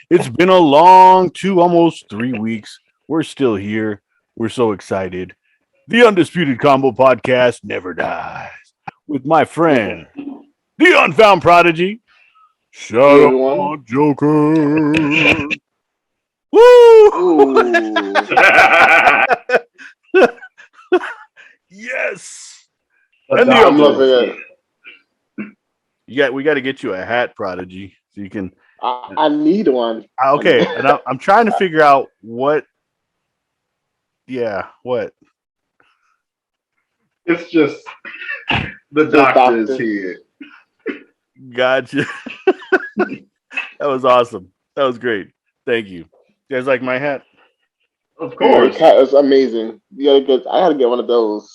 It's been a long almost 3 weeks. We're still here. We're so excited. The Undisputed Combo Podcast never dies. With my Never. friend, the Unfound Prodigy, Hey everyone. Shadowhaunt Joker. Woo! Ooh. Yes. A And the I'm other. loving doctor's it. gift. We got to get you a hat, Prodigy, so you can. I need one. Okay, and I'm trying to figure out what. Yeah, what? It's just the The doctor's doctor. here. Gotcha. That was awesome. That was great. Thank you. You guys like my hat? Of Yeah, the course. cat is amazing. I gotta get one of those.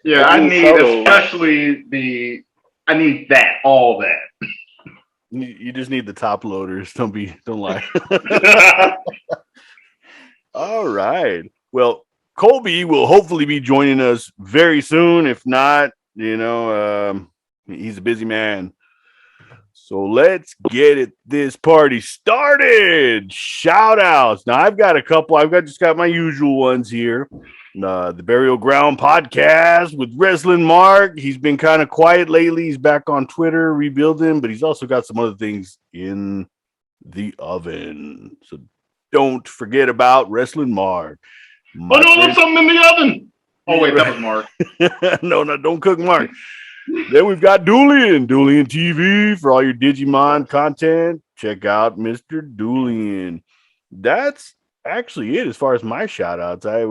Yeah, They I do need sell those. especially the I need that, all that. You just need the top loaders. Don't lie. All right. Well, Colby will hopefully be joining us very soon. If not, he's a busy man. So let's get this party started. Shout outs. Now I've got a couple. Just got my usual ones here. The Burial Ground podcast with Wrestling Mark. He's been kind of quiet lately. He's back on Twitter rebuilding, but he's also got some other things in the oven. So don't forget about Wrestling Mark. Oh My no, friend, there's something in the oven. Oh wait, that was Mark. no, don't cook Mark. Then we've got Doolian TV for all your Digimon content. Check out Mr. Doolian. That's actually it as far as my shout outs. I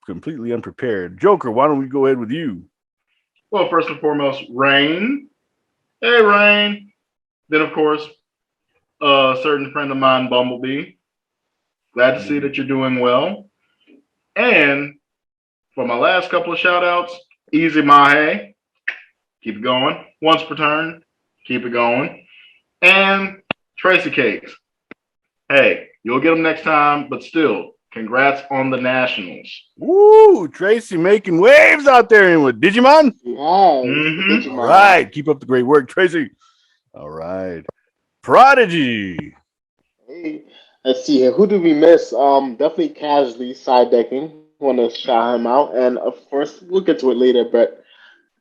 completely unprepared. Joker, why don't we go ahead with you? Well, first and foremost, Rain. Hey Rain. Then of course, a certain friend of mine, Bumblebee. Glad to see that you're doing well. And for my last couple of shout outs, Easy Mahe. Keep it going. Once per turn. Keep it going. And Tracy Cakes. Hey, you'll get them next time, but still, congrats on the Nationals. Woo! Tracy making waves out there in with Digimon. Yes, the Mm-hmm. All Digimon. right. Keep up the great work, Tracy. All right. Prodigy. Hey, let's see here. Who did we miss? Definitely casually side decking. Want to shout him out, and of course we'll get to it later. But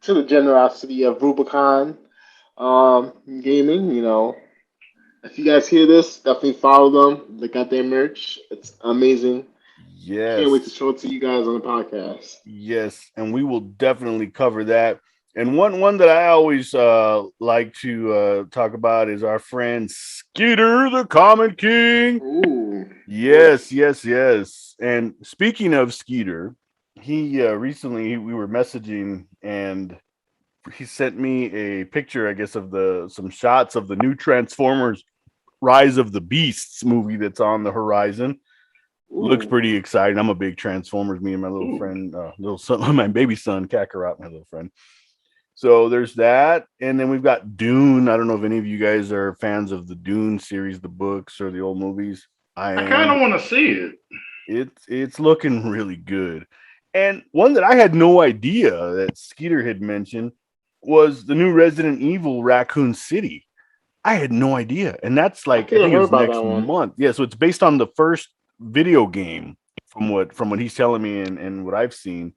to the generosity of Rubicon, gaming. If you guys hear this, definitely follow them. Look at their merch. It's amazing. Can't wait to Yes. show it to you guys on the podcast. Yes, and we will definitely cover that. And one that I always like to talk about is our friend Skeeter, the Common King. Ooh, Yes, yes, yes. And speaking of Skeeter, he recently we were messaging and he sent me a picture, I guess, of the some shots of the new Transformers Rise of the Beasts movie that's on the horizon. Looks ooh. pretty exciting. I'm a big Transformers. Me and my little Ooh. friend, little son, my baby son, Kakarot, my little friend. So there's that, and then we've got Dune. I don't know if any of you guys are fans of the Dune series, the books or the old movies. I I kind am. of want to see it. It's looking really good. And one that I had no idea that Skeeter had mentioned was the new Resident Evil Raccoon City. I had no idea, and that's I like I think I think it heard was about next that one. month. Yeah, so it's based on the first video game from what he's telling me and what I've seen,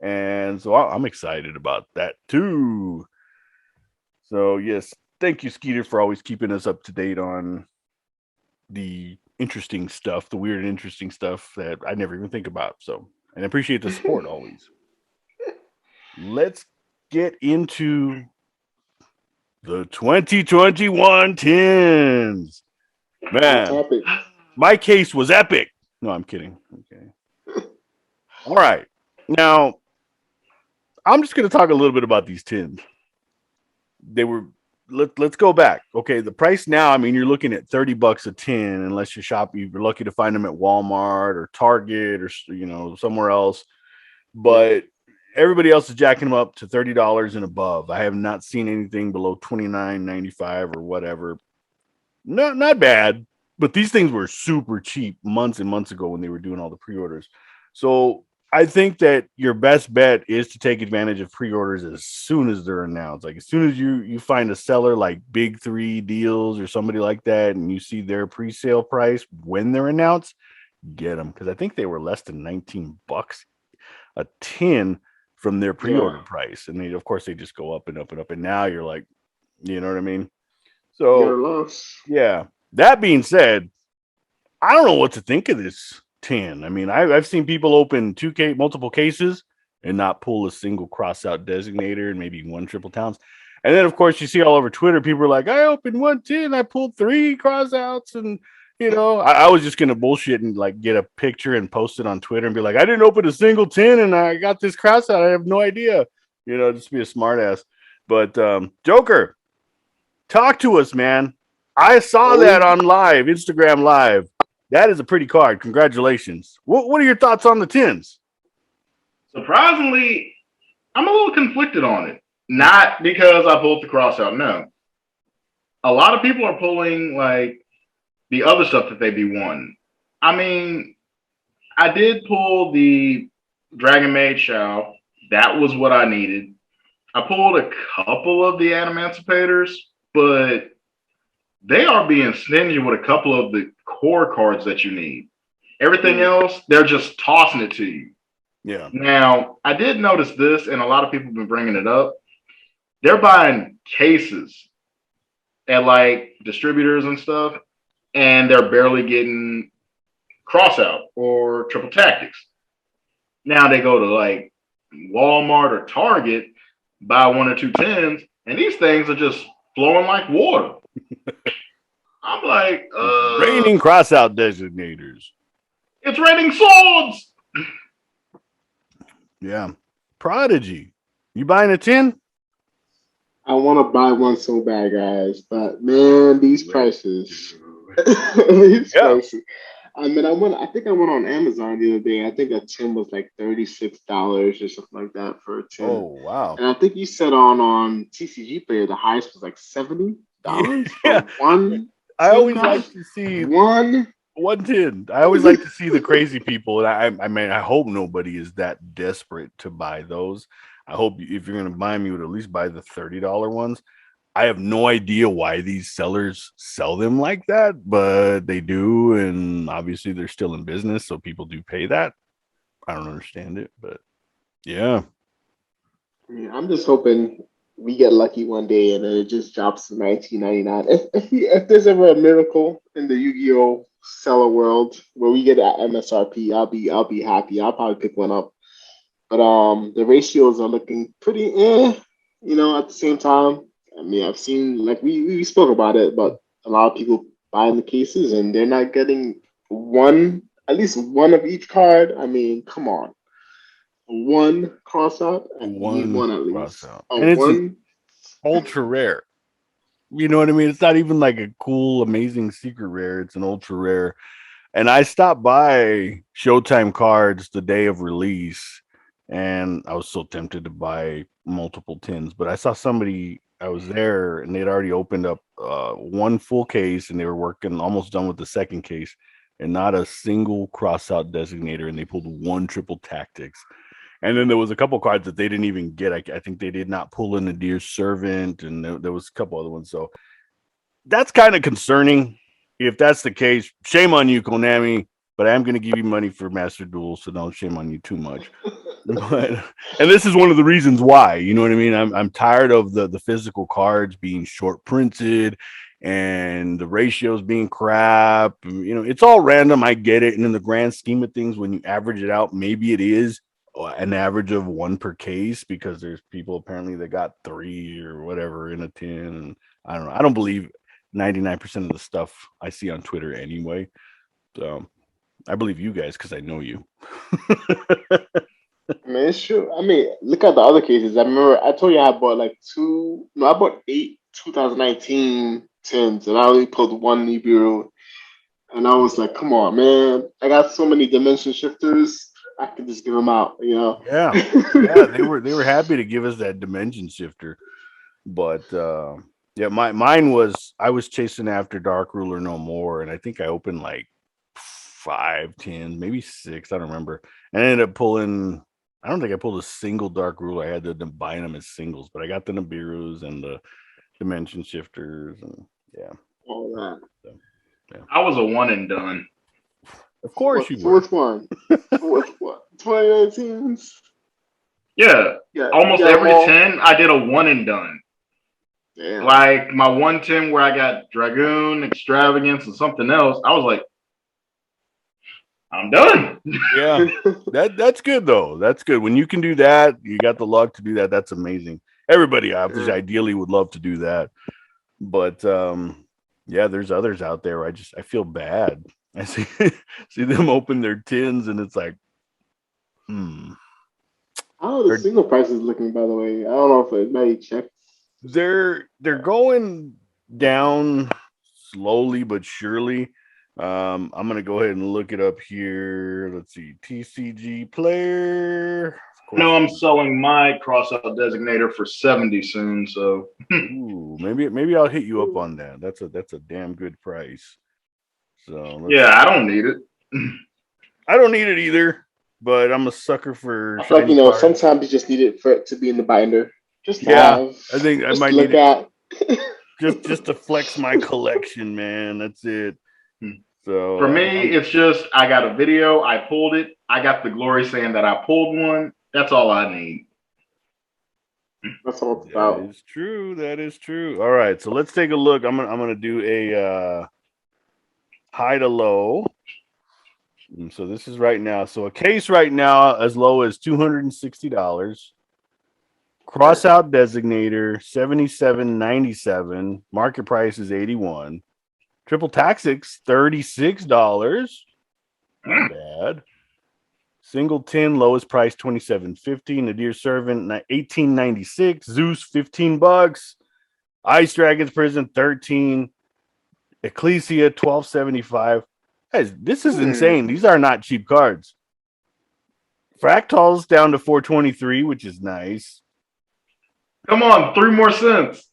and so I'm excited about that too. So yes, thank you, Skeeter, for always keeping us up to date on the interesting stuff, the weird and interesting stuff that I never even think about. So and I appreciate the support always. Let's get into the 2021 tens. Hot Man, topic. my case was epic. No, I'm kidding. Okay. All right. Now, I'm just going to talk a little bit about these tins. They were let's go back. Okay, the price now, I mean, you're looking at $30 a tin unless you're lucky to find them at Walmart or Target or somewhere else. Yep. But everybody else is jacking them up to $30 and above. I have not seen anything below $29.95 or whatever. Not bad, but these things were super cheap months and months ago when they were doing all the pre-orders. So I think that your best bet is to take advantage of pre-orders as soon as they're announced. Like as soon as you find a seller like Big Three Deals or somebody like that, and you see their pre-sale price when they're announced, get them, because I think they were less than $19 a tin from their pre-order price, and they, of course, they just go up and up and up. And now you're like, you know what I mean? So yeah. That being said, I don't know what to think of this tin. I mean, I've seen people open multiple cases and not pull a single cross-out designator and maybe one triple towns. And then, of course, you see all over Twitter, people are like, I opened one tin, I pulled 3 cross-outs, and I was just gonna bullshit and like get a picture and post it on Twitter and be like, I didn't open a single tin and I got this cross-out. I have no idea. Just be a smartass. But Joker, talk to us, man. I saw that on Instagram Live. That is a pretty card. Congratulations. What are your thoughts on the tins? Surprisingly, I'm a little conflicted on it. Not because I pulled the cross out, no. A lot of people are pulling like the other stuff that they be wanting. I mean, I did pull the Dragon Maid Shao. That was what I needed. I pulled a couple of the Animancipators, but they are being stingy with a couple of the core cards that you need. Everything else, they're just tossing it to you. Yeah. Now, I did notice this, and a lot of people have been bringing it up. They're buying cases at like distributors and stuff, and they're barely getting cross-out or triple tactics. Now they go to like Walmart or Target, buy 1 or 2 tins, and these things are just flowing like water. I'm like, raining cross-out designators. It's raining swords. Yeah. Prodigy. You buying a tin? I want to buy one so bad, guys, but man, these prices. Prices. I mean, I think I went on Amazon the other day. I think a tin was like $36 or something like that for a tin. Oh, wow. And I think you said on TCG Player the highest was like $70 for one. I always like to see one tin. I always like to see the crazy people. And I mean, I hope nobody is that desperate to buy those. I hope if you're going to buy them, you would at least buy the $30 ones. I have no idea why these sellers sell them like that, but they do. And obviously they're still in business, so people do pay that. I don't understand it, but yeah. I'm just hoping we get lucky one day and then it just drops to $19.99. If there's ever a miracle in the Yu-Gi-Oh seller world where we get at MSRP, I'll be happy. I'll probably pick one up. But the ratios are looking pretty at the same time. I mean, I've seen, like we spoke about it, but a lot of people buying the cases and they're not getting at least one of each card. I mean, come on. One cross out and need one at least. And it's ultra rare. You know what I mean? It's not even like a cool, amazing secret rare. It's an ultra rare. And I stopped by Showtime Cards the day of release, and I was so tempted to buy multiple tins. But I saw somebody, I was there, and they'd already opened up one full case, and they were working almost done with the second case, and not a single cross-out designator, and they pulled 1 triple tactics. And then there was a couple cards that they didn't even get. I think they did not pull in the Dear Servant, and there was a couple other ones. So that's kind of concerning. If that's the case, shame on you, Konami. But I am going to give you money for Master Duel, so don't shame on you too much. And this is one of the reasons why. You know what I mean? I'm tired of the physical cards being short printed and the ratios being crap. It's all random. I get it. And in the grand scheme of things, when you average it out, maybe it is an average of 1 per case, because there's people apparently that got 3 or whatever in a tin. And I don't know. I don't believe 99% of the stuff I see on Twitter anyway. So I believe you guys because I know you. I mean, it's true. I mean, look at the other cases. I remember I told you I bought I bought 8 2019 tins and I only pulled 1 Nibiru. And I was like, come on, man. I got so many dimension shifters. I could just give them out, Yeah. They were happy to give us that dimension shifter. But mine was, I was chasing after Dark Ruler No More, and I think I opened like 5 tins, maybe 6. I don't remember. And I ended up pulling. I don't think I pulled a single dark ruler. I had to buying them as singles, but I got the Nibiru's and the dimension shifters, and yeah, All that. so, yeah. I was a one and done. Of course you were. Fourth one. Fourth one. 2019s. Yeah, Yeah. almost yeah, every well, 10, I did a one and done. Damn. Like my 110 where I got Dragoon, Extravagance, and something else, I was like, I'm done. Yeah, that's good though. That's good when you can do that. You got the luck to do that. That's amazing. Everybody obviously ideally would love to do that, but yeah, there's others out there where I feel bad. I see them open their tins and it's like, How are the single prices looking, by the way? I don't know if anybody checked. they're going down slowly but surely. I'm gonna go ahead and look it up here. Let's see, TCG player. No, I'm selling my crossout designator for 70 soon. So Ooh, maybe I'll hit you up on that. That's a damn good price. So yeah, I don't need it. I don't need it either, but I'm a sucker for I feel like shiny cards. sometimes you just need it for it to be in the binder. Just Yeah, have. I think I just might look need at. just to flex my collection, man. That's it. So For me, it's just I got a video, I pulled it, I got the glory saying that I pulled one. That's all I need. That's all it's about. That is true. That is true. All right, so let's take a look. I'm gonna do a high to low. So this is right now. So a case right now as low as $260. Crossout designator $77.97. Market price is $81. Triple Tactics $36. Not bad. Single 10, lowest price $27.50. Nadir Servant $18.96. Zeus $15. Ice Dragons Prison $13. Ecclesia $12.75. Guys, this is insane. These are not cheap cards. Fractals down to $423, which is nice. Come on, 3 more cents.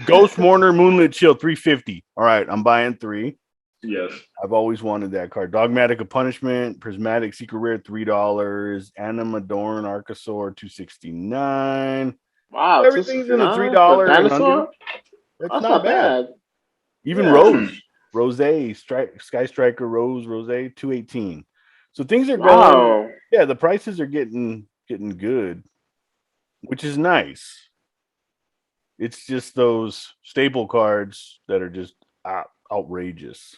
Ghost Mourner Moonlit Chill $350. All right, I'm buying 3. Yes. I've always wanted that card. Dogmatic of Punishment, Prismatic Secret Rare $3, Animadorn Archosaur $269. Wow, Everything's in the $3 and under. That's not bad. Even Rose, Sky Striker Rose $218. So things are going. Yeah, the prices are getting good, which is nice. It's just those staple cards that are just outrageous.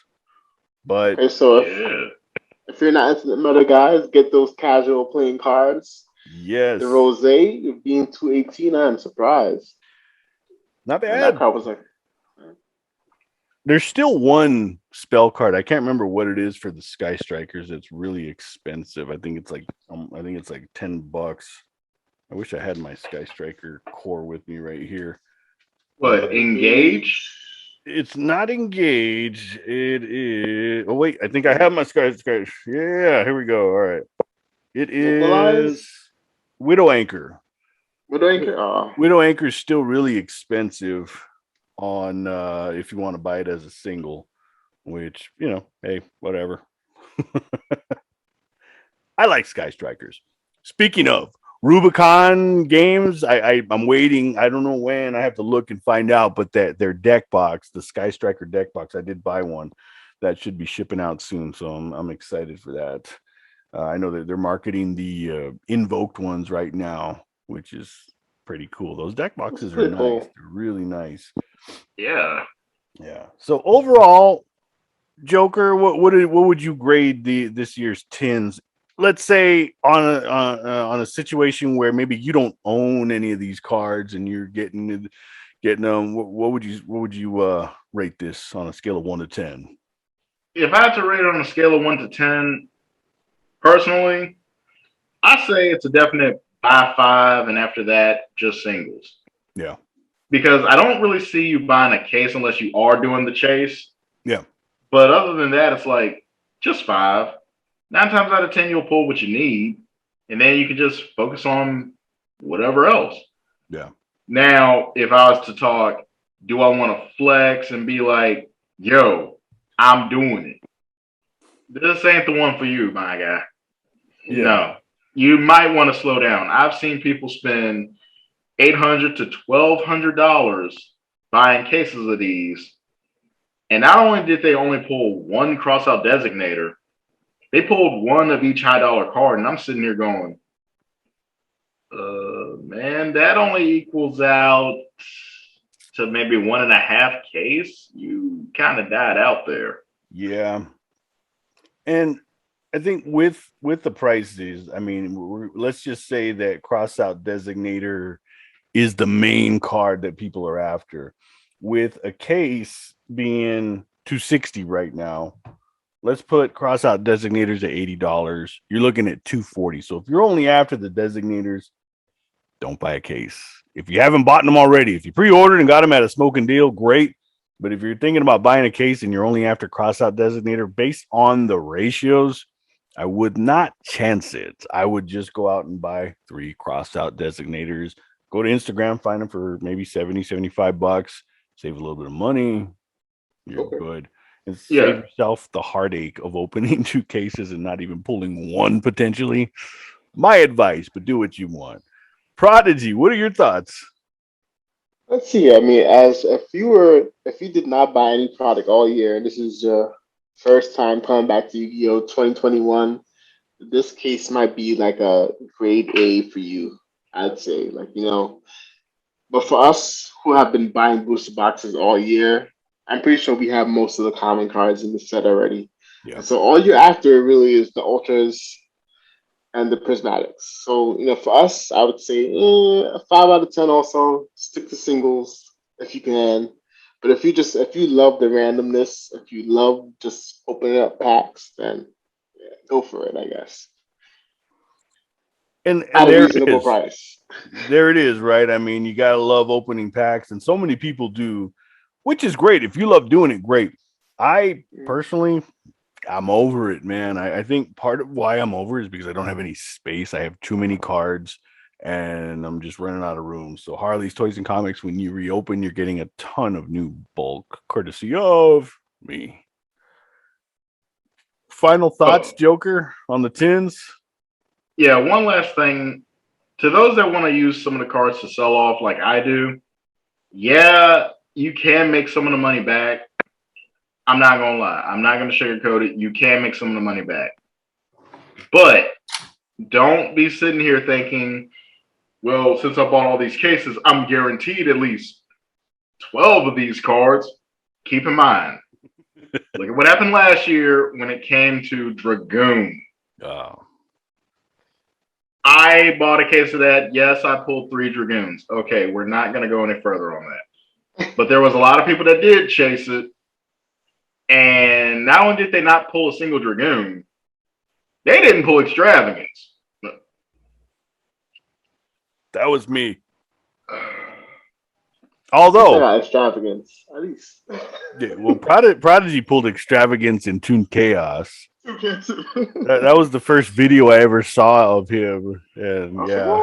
But okay, so if you're not into the meta guys, get those casual playing cards. Yes. The Rose being $218, I'm surprised. Not bad. And that card was like. There's still one spell card. I can't remember what it is for the Sky Strikers. It's really expensive. I think it's like $10. I wish I had my Sky Striker core with me right here. What, Engage? It's not Engage. It is. Oh wait, I think I have my Sky Striker. Yeah, here we go. All right. It is Widow Anchor. Widow Anchor. Oh. Widow Anchor is still really expensive on if you want to buy it as a single, which hey, whatever. I like Sky Strikers. Speaking of Rubicon games, I'm waiting. I don't know when. I have to look and find out. But that their deck box, the Sky Striker deck box, I did buy one. That should be shipping out soon, so I'm excited for that. I know that they're marketing the invoked ones right now, which is pretty cool. Those deck boxes are nice. Cool. They're really nice. Yeah. So overall, Joker, what would you grade this year's tins? Let's say on a situation where maybe you don't own any of these cards and you're getting them. What would you rate this on a scale of 1 to 10? If I had to rate it on a scale of 1 to 10, personally, I say it's a definite buy 5, and after that, just singles. Yeah. Because I don't really see you buying a case unless you are doing the chase. Yeah. But other than that, it's like just 5. 9 times out of 10, you'll pull what you need, and then you can just focus on whatever else. Yeah. Now, if I was to talk, do I want to flex and be like, yo, I'm doing it? This ain't the one for you, my guy. Yeah. No, you might want to slow down. I've seen people spend $800 to $1,200 buying cases of these, and not only did they only pull one crossout designator, they pulled one of each high dollar card, and I'm sitting here going, man, that only equals out to maybe 1.5 case. You kind of died out there. Yeah. And I think with the prices, I mean, let's just say that crossout designator is the main card that people are after. With a case being 260 right now, let's put crossout designators at $80. You're looking at 240. So if you're only after the designators, don't buy a case. If you haven't bought them already, if you pre-ordered and got them at a smoking deal, great. But if you're thinking about buying a case and you're only after crossout designator, based on the ratios, I would not chance it. I would just go out and buy 3 crossout designators. Go to Instagram, find them for maybe 70, $75, save a little bit of money. You're good. And save yourself the heartache of opening 2 cases and not even pulling one potentially. My advice, but do what you want. Prodigy, what are your thoughts? Let's see. I mean, as if you did not buy any product all year, and this is your first time coming back to Yu-Gi-Oh 2021, this case might be like a grade A for you. I'd say, but for us who have been buying booster boxes all year, I'm pretty sure we have most of the common cards in the set already. Yeah. And so all you're after really is the ultras and the prismatics. So, for us, I would say a 5 out of 10 also. Stick to singles if you can. But if you love the randomness, if you love just opening up packs, then go for it, I guess. And At a there it reasonable is. price. There it is, right? I mean, you gotta love opening packs, and so many people do, which is great. If you love doing it, great. I personally, I'm over it, man. I think part of why I'm over it is because I don't have any space. I have too many cards, and I'm just running out of room. So Harley's Toys and Comics, when you reopen, you're getting a ton of new bulk, courtesy of me. Final thoughts, Joker, on the tins? Yeah, one last thing. To those that want to use some of the cards to sell off like I do, yeah, you can make some of the money back. I'm not going to lie. I'm not going to sugarcoat it. You can make some of the money back. But don't be sitting here thinking, well, since I bought all these cases, I'm guaranteed at least 12 of these cards. Keep in mind, look at what happened last year when it came to Dragoon. Oh. I bought a case of that. Yes, I pulled 3 Dragoons. Okay, we're not going to go any further on that. But there was a lot of people that did chase it. And not only did they not pull a single Dragoon, they didn't pull Extravagance. That was me. Although Extravagance, at least. Yeah, well, Prodigy pulled Extravagance in Toon Chaos. That was the first video I ever saw of him, and yeah.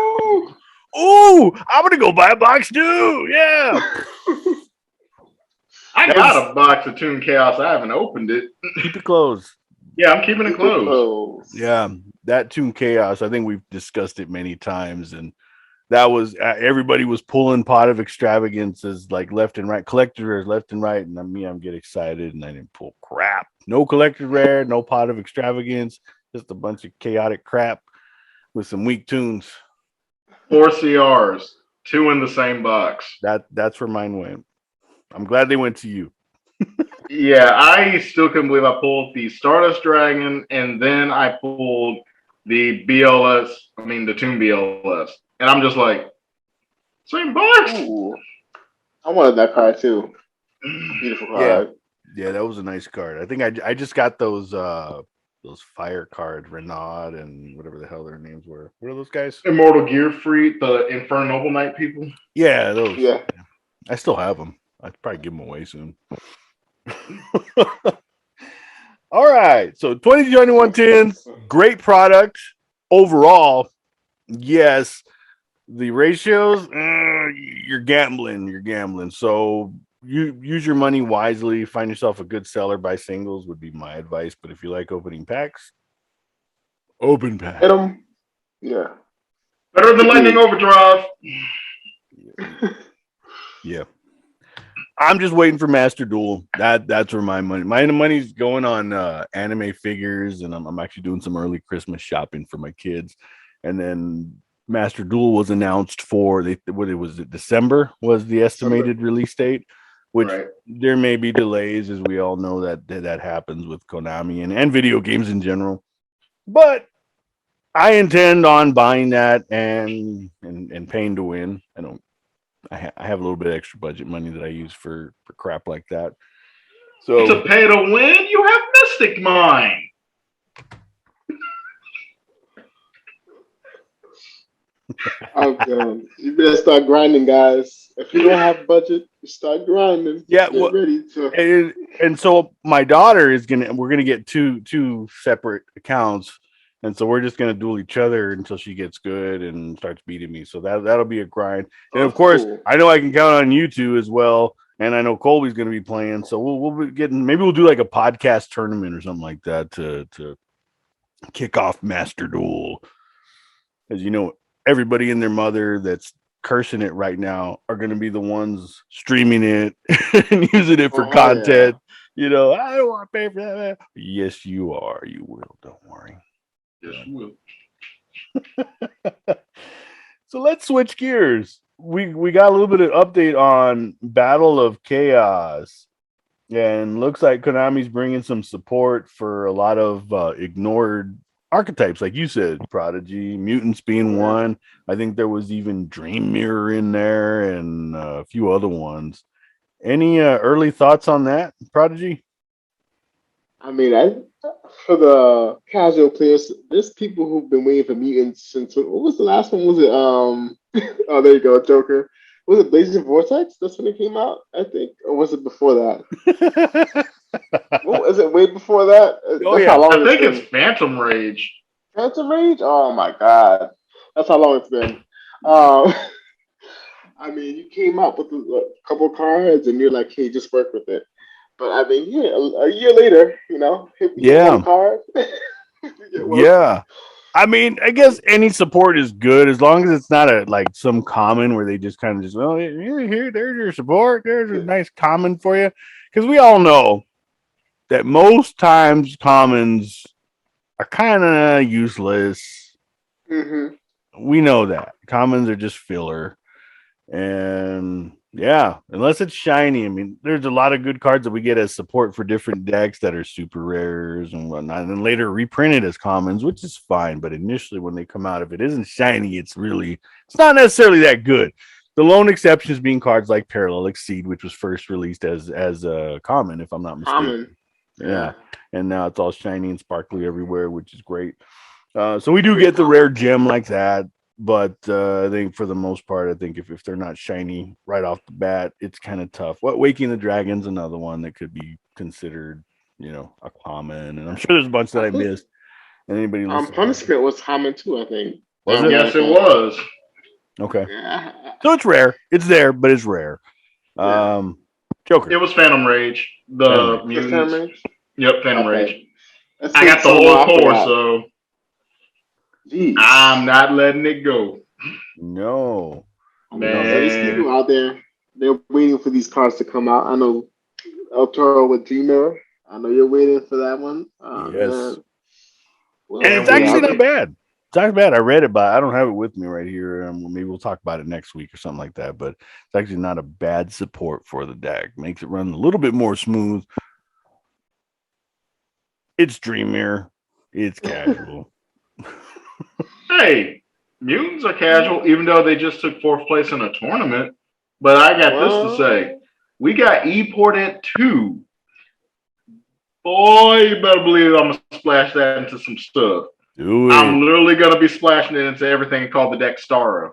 Ooh, I'm gonna go buy a box too. Yeah. I got a box of Toon Chaos. I haven't opened it. Keep it closed. Yeah, I'm keeping it closed. Yeah, that Toon Chaos. I think we've discussed it many times, and that was everybody was pulling Pot of Extravagances like left and right, collectors left and right, and I'm getting excited, and I didn't pull crap. No collector rare, no Pot of Extravagance, just a bunch of chaotic crap with some weak tunes. 4 CRs, 2 in the same box. That's where mine went. I'm glad they went to you. Yeah, I still couldn't believe I pulled the Stardust Dragon, and then I pulled the the Toon BLS. And I'm just like, same box. Ooh. I wanted that card too. Beautiful card. Yeah, that was a nice card. I think I just got those fire cards, Renaud and whatever the hell their names were. What are those guys? Immortal Gear Freak, the Inferno Noble Knight people. Yeah, those. Yeah. I still have them. I'd probably give them away soon. All right. So 2021 tins, great product overall. Yes. The ratios, you're gambling. So you use your money wisely. Find yourself a good seller. Buy singles would be my advice. But if you like opening packs, open Hit pack. them. Yeah. Better than Lightning Agreed. Overdrive. Yeah. I'm just waiting for Master Duel. That's where my money's going on anime figures, and I'm actually doing some early Christmas shopping for my kids. And then Master Duel was announced for what it was, December was the estimated release date, which Right. there may be delays, as we all know that happens with Konami and video games in general. But I intend on buying that and paying to win. I have a little bit of extra budget money that I use for crap like that. To So pay to win, you have Mystic Mine. I'm done. You better start grinding, guys. If you don't have budget, you start grinding. yeah, Get well, ready to. and so my daughter we're gonna get two separate accounts, and so we're just gonna duel each other until she gets good and starts beating me. So that'll be a grind. And Oh, of course, cool. I know I can count on you two as well. And I know Colby's gonna be playing, so we'll be getting, maybe we'll do like a podcast tournament or something like that to kick off Master Duel. As you know, everybody and their mother that's cursing it right now are going to be the ones streaming it and using it for Oh, hell yeah. content. You know, I don't want to pay for that. Yes, you are. You will. Don't worry. Yes, you will. So let's switch gears. We got a little bit of update on Battle of Chaos, and looks like Konami's bringing some support for a lot of ignored archetypes, like you said, Prodigy, Mutants being Yeah. one. I think there was even Dream Mirror in there and a few other ones. Any early thoughts on that, Prodigy? I mean, for the casual players, there's people who've been waiting for mutants since what was the last one? Was it oh, there you go, Joker. Was it Blazing Vortex? That's when it came out, I think, or was it before that? What is it? Way before that? Oh That's how yeah, long I it's think been. it's Phantom Rage. Phantom Rage? Oh my god, that's how long it's been. Um, I mean, you came up with a couple cards, and you're like, "Hey, just work with it." But I mean, yeah, a year later, hit me one yeah, card. You get one. yeah. I mean, I guess any support is good as long as it's not a like some common where they just kind of just, oh, here, there's your support, there's a nice common for you, because we all know that most times commons are kind of useless. Mm-hmm. We know that commons are just filler, and yeah, unless it's shiny. I mean, there's a lot of good cards that we get as support for different decks that are super rares and whatnot, and then later reprinted as commons, which is fine. But initially, when they come out, if it isn't shiny, it's not necessarily that good. The lone exceptions being cards like Parallel Exceed, which was first released as a common, if I'm not Common. mistaken. Yeah, Yeah. and now it's all shiny and sparkly everywhere, which is great. So we do Great get the common. rare gem like that, but I think for the most part, I think if they're not shiny right off the bat, it's kind of tough. Waking the Dragon's another one that could be considered, a common, and I'm sure there's a bunch that I I think missed. And anybody listening, Punishment was common too. I think. was it? Yes, it was. Okay, Yeah. so it's rare. It's there, but it's rare. Yeah. Joker. It was Phantom Rage. Phantom The Rage. Just Phantom mutants. Rage. Yep, Phantom Rage. Okay. Let's I take got the some whole off of core, that. so Jeez. I'm not letting it go. No. So there's Man. people out there. They're waiting for these cards to come out. I know El Toro with Dreamer. I know you're waiting for that one. Yes. What And else it's And we actually got? not bad. It's not bad. I read it, but I don't have it with me right here. Maybe we'll talk about it next week or something like that. But it's actually not a bad support for the deck. Makes it run a little bit more smooth. It's Dream Mirror. It's casual. Hey, mutants are casual, even though they just took fourth place in a tournament. But I got this to say. We got E-Port at 2. Boy, you better believe I'm going to splash that into some stuff. Do I'm it. literally going to be splashing it into everything called the deck Stara.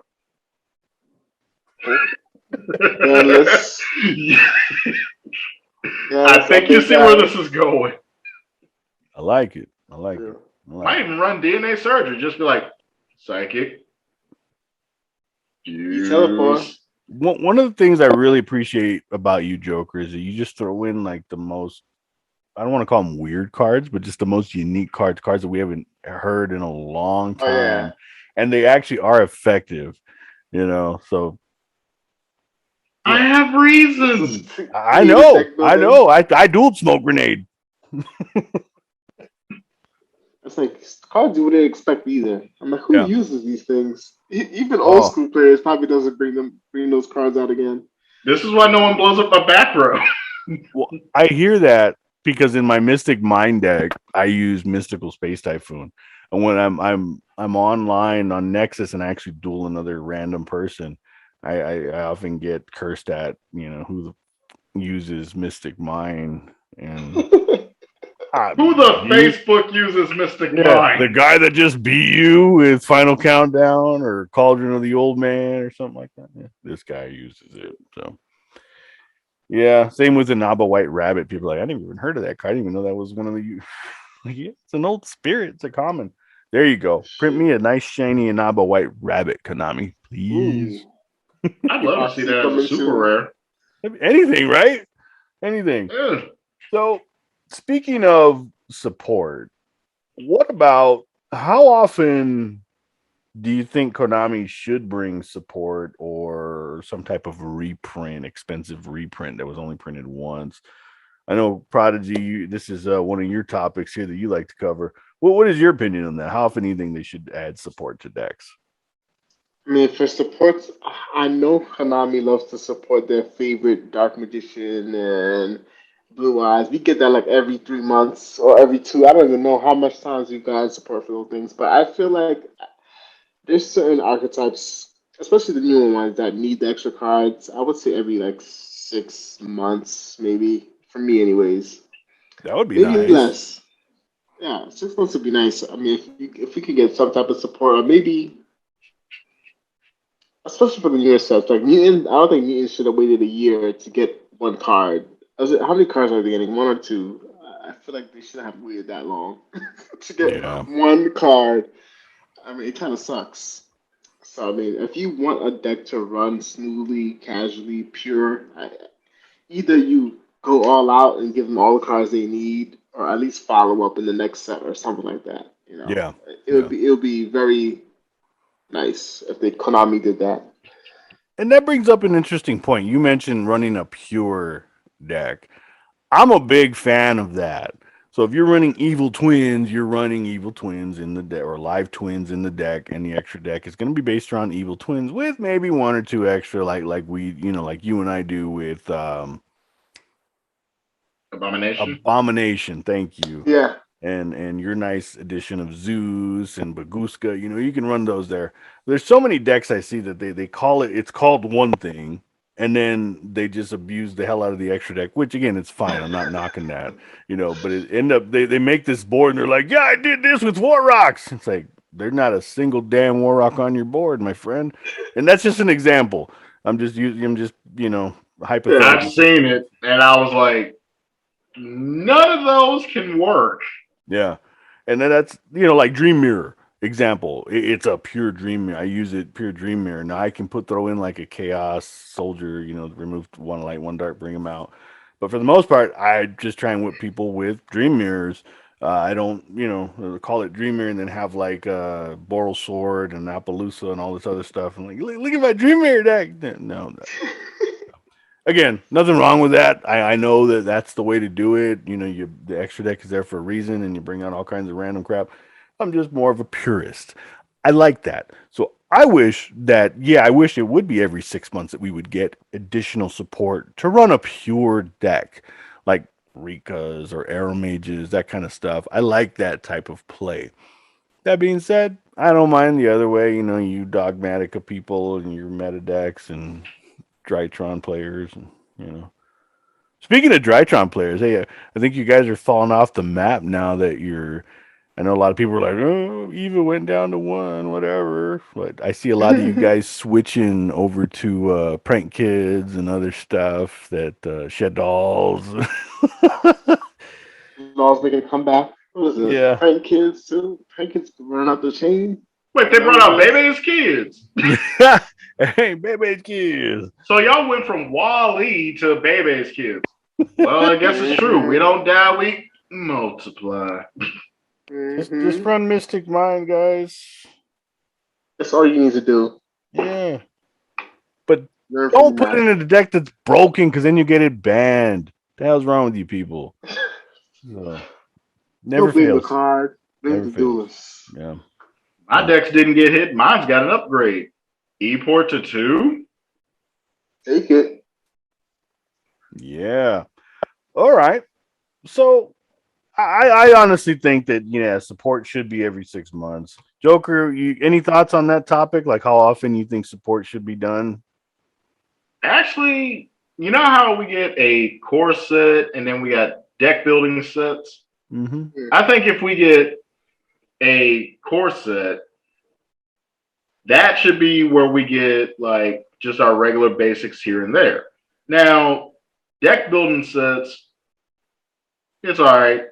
Endless. I think you see where this is going. I like it. I like it. I like Might it. even run DNA surgery. Just be like, psychic. You teleport. Use. one of the things I really appreciate about you, Joker, is that you just throw in like the most. I don't want to call them weird cards, but just the most unique cards that we haven't heard in a long Oh yeah. time, and they actually are effective. So I yeah, have This is reasons. I creative know, deck I building. know. I dueled smoke grenade. It's like cards you wouldn't expect either. I'm like, who Yeah. uses these things? Even old Oh, school players probably doesn't bring those cards out again. This is why no one blows up a back row. well, I hear that because in my Mystic Mind deck, I use Mystical Space Typhoon, and when I'm online on Nexus and I actually duel another random person, I often get cursed at. Who uses Mystic Mind and. Who the You, Facebook uses Mystic yeah, the Mind? guy that just beat you with Final Countdown or Cauldron of the Old Man or something like that. Yeah, this guy uses it. So yeah, same with the Naba White Rabbit. People are like, I didn't even heard of that card. I didn't even know that was one of the. Yeah, it's an old spirit. It's a common. There you go. Print Shit. me a nice shiny Inaba White Rabbit, Konami, please. Ooh. I'd love to see RC that as a coming super soon. rare. Anything, right? Anything. Yeah. So speaking of support, what about how often do you think Konami should bring support or some type of reprint, expensive reprint that was only printed once? I know Prodigy, this is one of your topics here that you like to cover. What is your opinion on that? How often do you think they should add support to decks? I mean, for support, I know Konami loves to support their favorite Dark Magician and Blue Eyes. We get that like every 3 months or every two. I don't even know how much times you guys support for those things, but I feel like there's certain archetypes, especially the newer ones, that need the extra cards. I would say every like 6 months, maybe for me, anyways. That would be Maybe nice. less. Yeah, 6 months would be nice. I mean, if we could get some type of support, or maybe especially for the newer sets, like Mutant, I don't think Mutant should have waited a year to get one card. How many cards are they getting? One or two? I feel like they should have waited that long to get Yeah. one card. I mean, it kind of sucks. So I mean, if you want a deck to run smoothly, casually, pure, either you go all out and give them all the cards they need, or at least follow up in the next set or something like that. Yeah. It would Yeah. be very nice if they Konami did that. And that brings up an interesting point. You mentioned running a pure deck. I'm a big fan of that. So if you're running evil twins, you're running evil twins in the deck or live twins in the deck, and the extra deck is going to be based around evil twins with maybe one or two extra, like we, like you and I do with Abomination. Abomination. Thank you. Yeah. And your nice addition of Zeus and Baguska, you can run those there. There's so many decks I see that they call it's called one thing, and then they just abuse the hell out of the extra deck, which again, it's fine. I'm not knocking that, but it end up they make this board and they're like, yeah, I did this with War Rocks. It's like there's not a single damn War Rock on your board, my friend. And that's just an example. I'm just I've hypothetically. seen it, and I was like, none of those can work. Yeah. And then that's, like Dream Mirror example. It's a pure Dream Mirror. I use it pure Dream Mirror. Now I can throw in like a Chaos Soldier, remove one light, one dark, bring them out. But for the most part, I just try and whip people with Dream Mirrors. I don't, call it Dream Mirror and then have like Boral Sword and Appaloosa and all this other stuff. And like, look at my Dream Mirror deck. No, again, nothing wrong with that. I know that that's the way to do it. The extra deck is there for a reason, and you bring out all kinds of random crap. I'm just more of a purist. I like that. So I wish that, yeah, I wish it would be every 6 months that we would get additional support to run a pure deck, like Rikas or Arrow Mages, that kind of stuff. I like that type of play. That being said, I don't mind the other way. You Dogmatica people and your meta decks and Drytron players, and you know. Speaking of Drytron players, hey, I think you guys are falling off the map now that you're. I know a lot of people are like, "Oh, Eva went down to one, whatever." But I see a lot of you guys switching over to Prank Kids and other stuff that Shed Dolls. Laws making a comeback. What is it? Yeah. Prank Kids too. Prank Kids running out the chain. Wait, they Is that brought what it out is? Bebe's kids. Hey, baby's kids. So y'all went from Wall-E to Bebe's Kids. Well, I guess it's true. We don't die, we multiply. Just run Mystic Mind, guys. That's all you need to do. Yeah. But Learn don't from put the it in a deck that's broken because then you get it banned. The hell's wrong with you people? So, never Don't blame the fails. card. Blame Never the fails. duelist. Yeah. My decks didn't get hit. Mine's got an upgrade. E-port to 2. Take it. Yeah. All right. So I honestly think that support should be every 6 months. Joker, any thoughts on that topic? Like how often you think support should be done? Actually, you know how we get a core set and then we got deck building sets? Mm-hmm. I think if we get a core set, that should be where we get like just our regular basics here and there. Now, deck building sets, it's all right.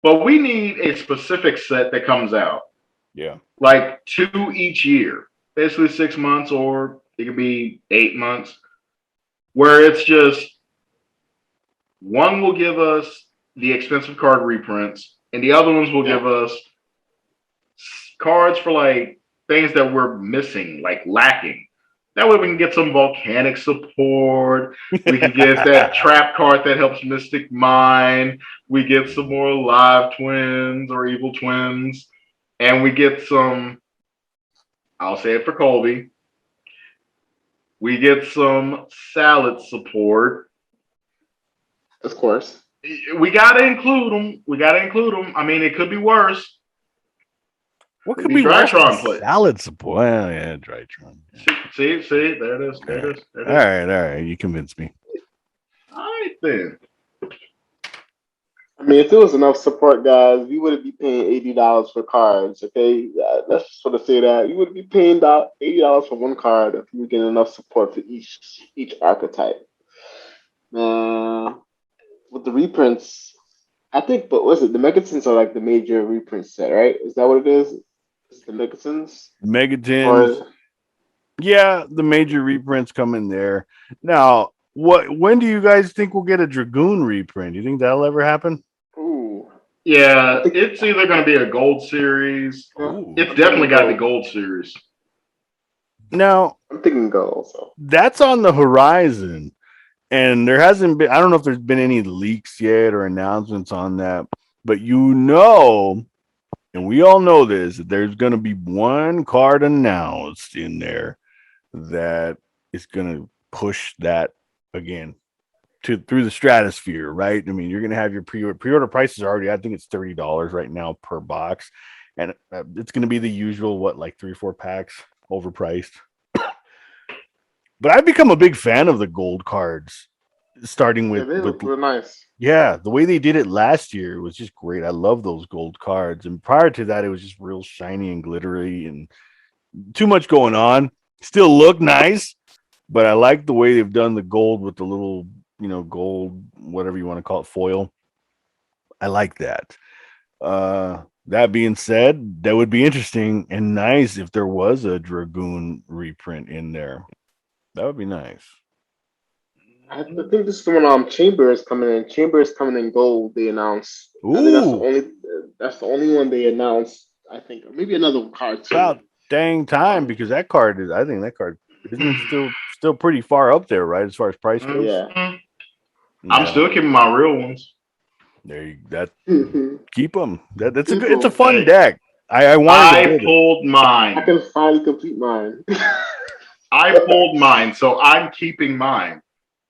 But we need a specific set that comes out. Yeah. Like 2 each year. Basically 6 months, or it could be 8 months. Where it's just one will give us the expensive card reprints, and the other ones will give us cards for like things that we're missing, like lacking. That way we can get some volcanic support. We can get that trap card that helps Mystic Mine. We get some more live twins or evil twins. And we get some, I'll say it for Colby. We get some salad support. Of course. We gotta include them. I mean, it could be worse. What could be worse Drytron than play. salad support? Well, yeah, Drytron. See, there it is. All right. You convinced me. All right, then. I mean, if there was enough support, guys, we wouldn't be paying $80 for cards. Okay, let's just sort of say that we wouldn't be paying $80 for one card if we were getting enough support for each archetype. With the reprints, I think, but was it the Megatons are like the major reprint set, right? Is that what it is? Is the Megatons? Megatons. Yeah, the major reprints come in there. Now, when do you guys think we'll get a Dragoon reprint? Do you think that'll ever happen? Ooh. Yeah, it's either going to be a gold series. Ooh. It's definitely got to be gold series. Now, I'm thinking gold. So. That's on the horizon. And there hasn't been, I don't know if there's been any leaks yet or announcements on that, but and we all know this, that there's going to be one card announced in there that is going to push that again through the stratosphere, right? I mean, you're going to have your pre-order prices already, I think it's $30 right now per box. And it's going to be the usual, like 3 or 4 packs overpriced. But I've become a big fan of the gold cards, starting with they're nice. Yeah, the way they did it last year was just great. I love those gold cards. And prior to that, it was just real shiny and glittery and too much going on. Still look nice, but I like the way they've done the gold with the little, gold, whatever you want to call it, foil. I like that. That being said, that would be interesting and nice if there was a Dragoon reprint in there. That would be nice. I think this is when Chamber is coming in. Chamber is coming in gold. They announced. Ooh. I think that's the only one they announced. I think, or maybe another card too. About dang time, because that card is. I think that card isn't still pretty far up there, right? As far as price goes. Yeah. I'm still keeping my real ones. There you keep them. It's a fun Hey. deck. I pulled mine. I can finally complete mine. I pulled mine, so I'm keeping mine.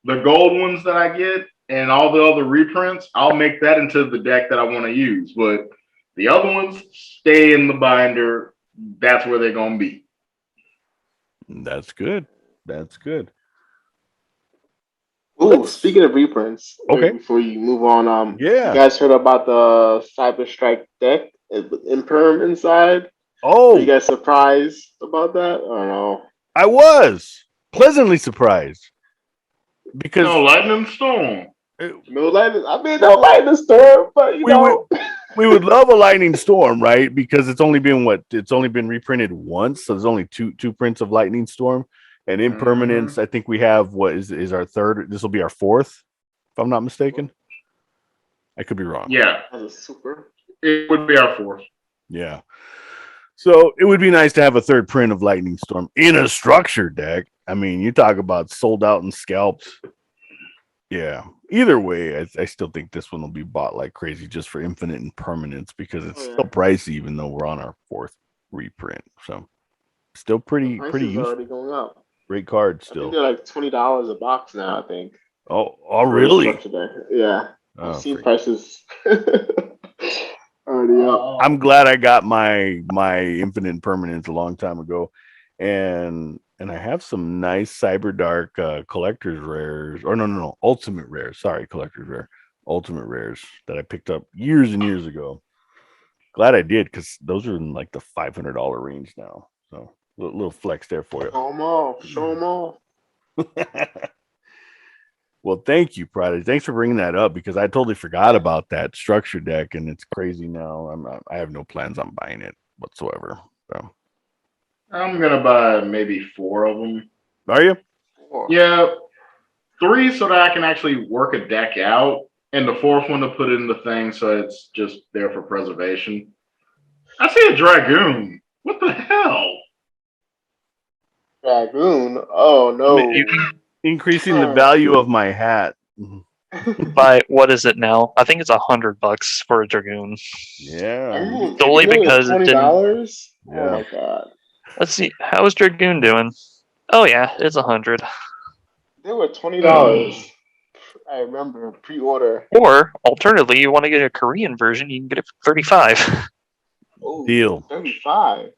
The gold ones that I get and all the other reprints, I'll make that into the deck that I want to use. But the other ones stay in the binder. That's where they're going to be. That's good. Oh, speaking of reprints, okay. Before you move on, you guys heard about the Cyber Strike deck with Imperm inside? Oh, were you guys surprised about that? Or no? I was pleasantly surprised because no lightning storm. No lightning. I mean, no lightning storm, but we would love a Lightning Storm, right? Because it's only been reprinted once, so there's only two prints of Lightning Storm. And Impermanence, I think we have what is our third. This will be our fourth, if I'm not mistaken. I could be wrong. Yeah, As a super. it would be our fourth. Yeah. So it would be nice to have a third print of Lightning Storm in a structured deck. I mean, you talk about sold out and scalped. Yeah. Either way, I still think this one will be bought like crazy just for Infinite Impermanence because it's still pricey, even though we're on our fourth reprint. So still pretty useful. Already going up. Great card I still. think they're like $20 a box now, I think. Oh, really? Yeah. I've seen prices already up. I'm glad I got my Infinite Impermanence a long time ago. And I have some nice Cyber Dark collector's rares. Or no. Ultimate rares. Sorry, collector's rare. Ultimate rares that I picked up years and years ago. Glad I did, because those are in like the $500 range now. So little flex there for you. Show them off. Well, thank you, Prodigy. Thanks for bringing that up, because I totally forgot about that structure deck, and it's crazy now. I have no plans on buying it whatsoever. So I'm gonna buy maybe 4 of them. Are you? 4. Yeah, 3 so that I can actually work a deck out, and the 4th one to put in the thing so it's just there for preservation. I see a Dragoon. What the hell? Dragoon? Oh, no. Increasing the value of my hat. By what is it now? I think it's $100 for a Dragoon. Yeah. Solely because it didn't. $20? Yeah. Oh my god. Let's see. How is Dragoon doing? Oh yeah, it's 100. They were $20. I remember pre-order. Or alternatively, you want to get a Korean version, you can get it for 35. Oh, Deal. 35.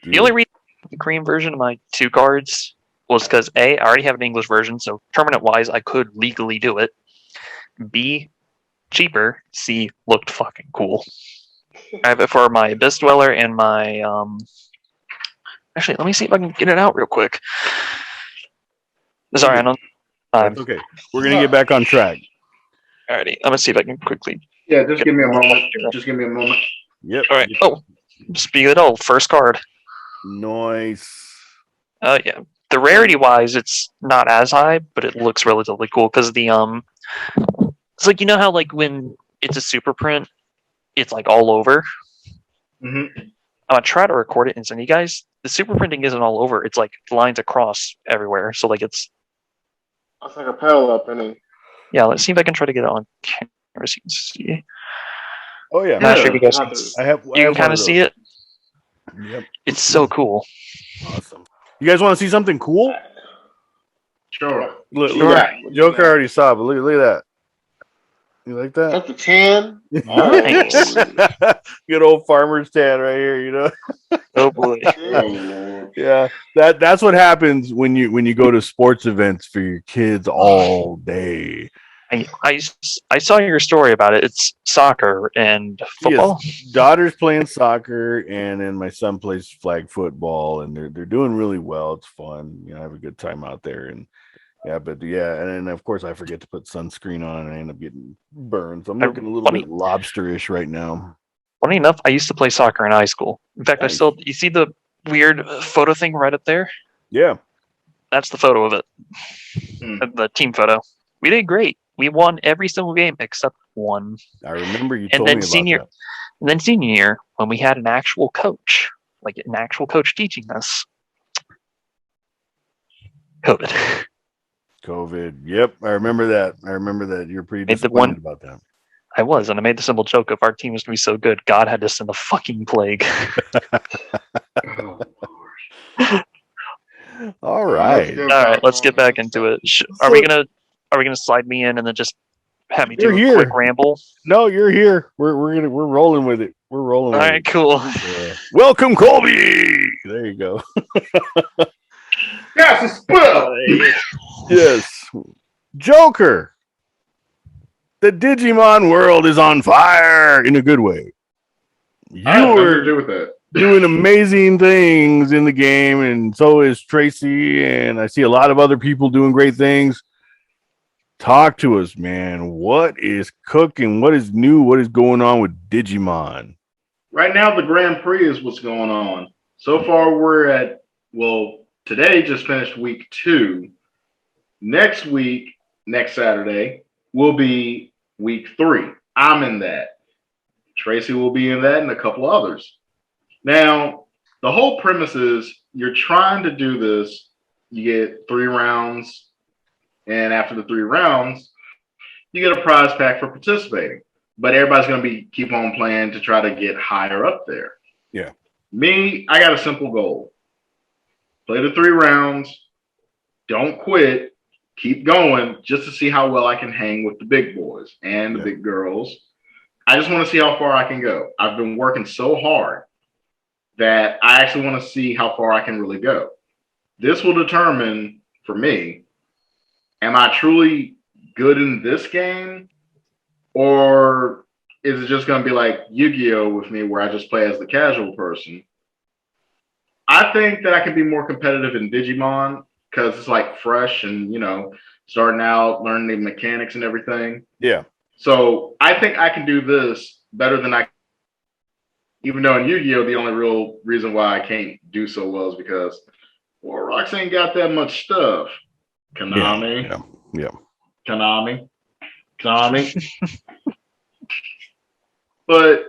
The only reason I got the Korean version of my 2 cards was because A, I already have an English version, so tournament wise I could legally do it. B, cheaper. C, looked fucking cool. I have it for my Abyss Dweller and my actually, let me see if I can get it out real quick. Sorry, I don't. That's okay. We're gonna get back on track. Alrighty, I'm gonna see if I can quickly. Yeah, just give me a moment. Just give me a moment. Yep. All right. Oh, speaking of it, first card. Nice. Yeah. The rarity wise, it's not as high, but it looks relatively cool because the it's like, you know how like when it's a super print, it's like all over. Mm-hmm. I'm gonna try to record it and send you guys. The super printing isn't all over; it's like lines across everywhere. So like it's. That's like a parallel printing. Yeah, let's see if I can try to get it on camera so you can see. Oh yeah. I'm not sure if you guys can. I have You can kind of see it. Yep. It's so cool. Awesome. You guys want to see something cool? Sure. Look, Yeah. Joker already saw, but look at that. You like that? That's the tan. Nice. Good old farmer's tan right here, you know. Oh boy. Yeah, that's what happens when you go to sports events for your kids all day. I saw your story about it. It's soccer and football. Yes, daughter's playing soccer, and then my son plays flag football, and they're doing really well. It's fun, you know. I have a good time out there, and and then of course I forget to put sunscreen on, and I end up getting burned. So I'm looking a little bit lobsterish right now. Funny enough, I used to play soccer in high school. In fact, Nice. you see the weird photo thing right up there? Yeah. That's the photo of it. The team photo. We did great. We won every single game except one. I remember you And told then me about senior, that. and then senior year, when we had an actual coach, like an actual coach teaching us, COVID. Yep, I remember that. You're pretty Made the disappointed about that. I was, and I made the simple joke: if our team was going to be so good, God had to send a fucking plague. Oh, All right. All right, let's get back into it. Are we gonna slide me in and then just have me do You're a here. quick ramble? No, you're here. We're rolling with it. We're rolling. All with right, it. cool. Yeah. Welcome, Colby. There you go. yes, it's spell. Yes, Joker. The Digimon world is on fire in a good way. I have You nothing to are do with that. doing amazing things in the game, and so is Tracy, and I see a lot of other people doing great things. Talk to us, man. What is cooking? What is new? What is going on with Digimon? Right now, the Grand Prix is what's going on. So far, we're at, well, today just finished week 2. Next week, next Saturday, will be week 3. I'm in that. Tracy will be in that and a couple others. Now, the whole premise is you're trying to do this. You get 3 rounds, and after the 3 rounds, you get a prize pack for participating. But everybody's going to be keep on playing to try to get higher up there. Yeah. Me, I got a simple goal. Play the 3 rounds. Don't quit. Keep going just to see how well I can hang with the big boys and the big girls. I just want to see how far I can go. I've been working so hard that I actually want to see how far I can really go. This will determine for me, am I truly good in this game? Or is it just going to be like Yugioh with me where I just play as the casual person? I think that I can be more competitive in Digimon because it's like fresh and, you know, starting out, learning the mechanics and everything. Yeah. So I think I can do this better than I, even though in Yu-Gi-Oh, the only real reason why I can't do so well is because, well, Rox ain't got that much stuff. Konami. Yeah. Konami. But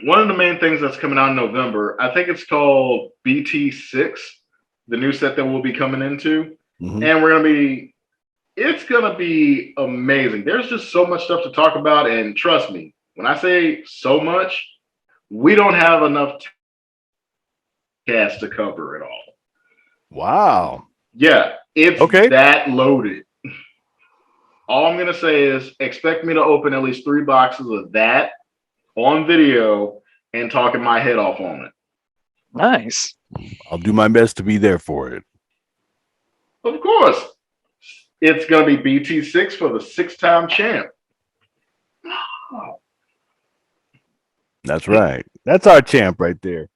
one of the main things that's coming out in November, I think it's called BT6, the new set that we'll be coming into. Mm-hmm. And it's going to be amazing. There's just so much stuff to talk about. And trust me, when I say so much, we don't have enough cast to cover it all. Wow. Yeah, it's that loaded. All I'm going to say is expect me to open at least 3 boxes of that on video and talking my head off on it. Nice. I'll do my best to be there for it. Of course. It's going to be BT6 for the 6-time champ. That's right. That's our champ right there.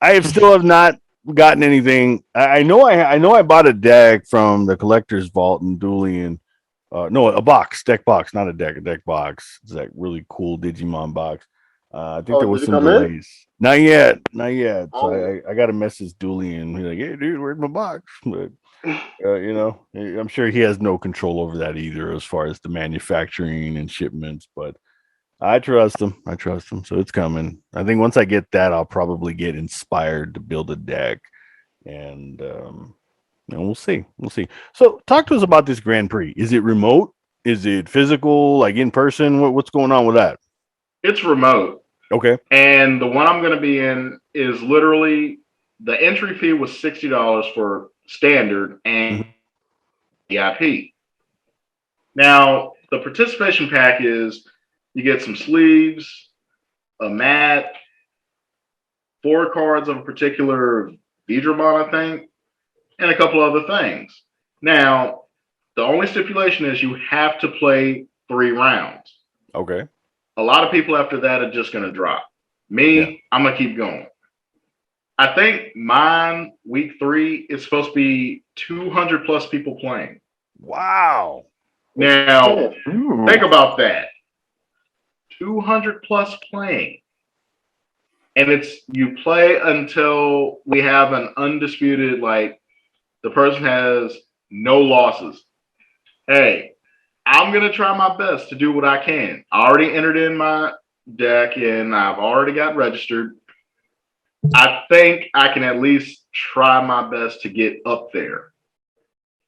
I still have not gotten anything. I know I bought a deck from the collector's vault in Dueling. No, a deck box, not a deck box. It's that really cool Digimon box. I think there was some delays. Not yet. So I got to message Dooley and he's like, "Hey, dude, where's my box?" But you know, I'm sure he has no control over that either, as far as the manufacturing and shipments. But I trust him. So it's coming. I think once I get that, I'll probably get inspired to build a deck, and we'll see. So talk to us about this Grand Prix. Is it remote? Is it physical, like in person? What's going on with that? It's remote. Okay. And the one I'm going to be in is literally the entry fee was $60 for standard and VIP. Now, the participation pack is you get some sleeves, a mat, 4 cards of a particular Vidramon, I think, and a couple other things. Now, the only stipulation is you have to play 3 rounds. Okay. A lot of people after that are just going to drop. Me, I'm going to keep going. I think mine, week 3, is supposed to be 200 plus people playing. Wow. Now, think about that. 200 plus playing. And it's you play until we have an undisputed, like the person has no losses. Hey, I'm going to try my best to do what I can. I already entered in my deck and I've already got registered. I think I can at least try my best to get up there.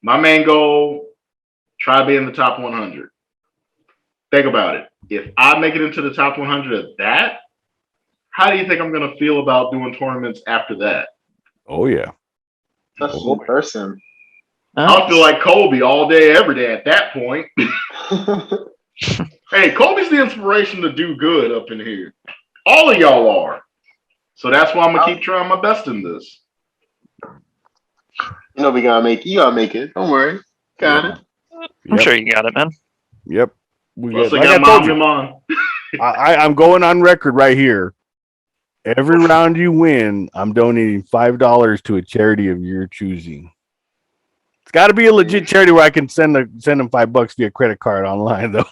My main goal, try to be in the top 100. Think about it. If I make it into the top 100 of that, how do you think I'm going to feel about doing tournaments after that? Oh, yeah. That's in person. I'll feel like Colby all day, every day at that point. Hey, Colby's the inspiration to do good up in here. All of y'all are. So that's why I'm going to keep trying my best in this. You know, you gotta make it. Don't worry. Got it. I'm sure you got it, man. Yep. I'm going on record right here. Every round you win, I'm donating $5 to a charity of your choosing. It's got to be a legit charity where I can send them $5 via credit card online, though.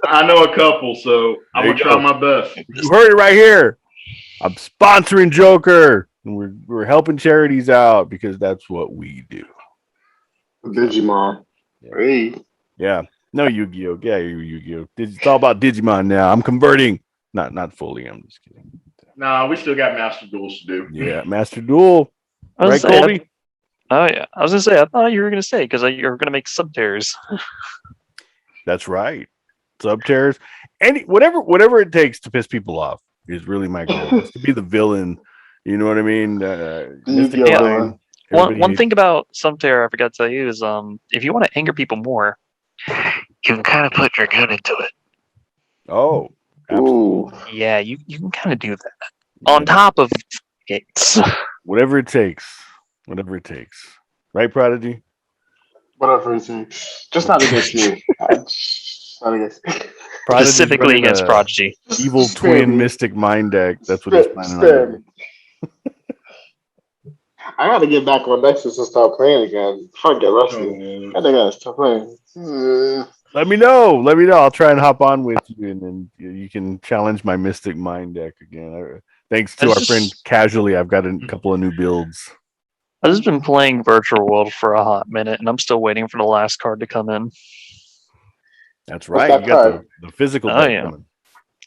I know a couple, so I'm There gonna you try go. my best. You heard it right here. I'm sponsoring Joker, and we're helping charities out because that's what we do. Digimon. Yeah. Hey. Yeah. No Yu-Gi-Oh. Yeah, Yu-Gi-Oh. It's all about Digimon now. I'm converting. Not fully. I'm just kidding. Nah, we still got Master Duels to do. Yeah, Master Duel. I was Right, gonna say, Colby? oh yeah, I was gonna say. I thought you were gonna say because you're gonna make subtears. That's right. Subterrors. Whatever it takes to piss people off is really my goal. Is to be the villain. You know what I mean? Mystic Yu-Gi-Oh! Mind. One thing about subterror I forgot to tell you is if you want to anger people more, you can kind of put your gun into it. Oh, Ooh. Yeah, you can kind of do that on top of gates. Whatever it takes. Whatever it takes. Right, Prodigy? Whatever it takes. Just not against me. Just not against me. Prodigy's Specifically running against a Prodigy. evil Spare twin me. Mystic Mind deck. That's what he's planning on Spare doing. me. I gotta get back on Nexus and start playing again. Before I get rusty. I think I gotta start playing. Let me know. I'll try and hop on with you, and then you can challenge my Mystic Mind deck again. Thanks to our friend Casually, I've got a couple of new builds. I've just been playing Virtual World for a hot minute, and I'm still waiting for the last card to come in. That's right. that You got card? the physical Oh, deck yeah. coming.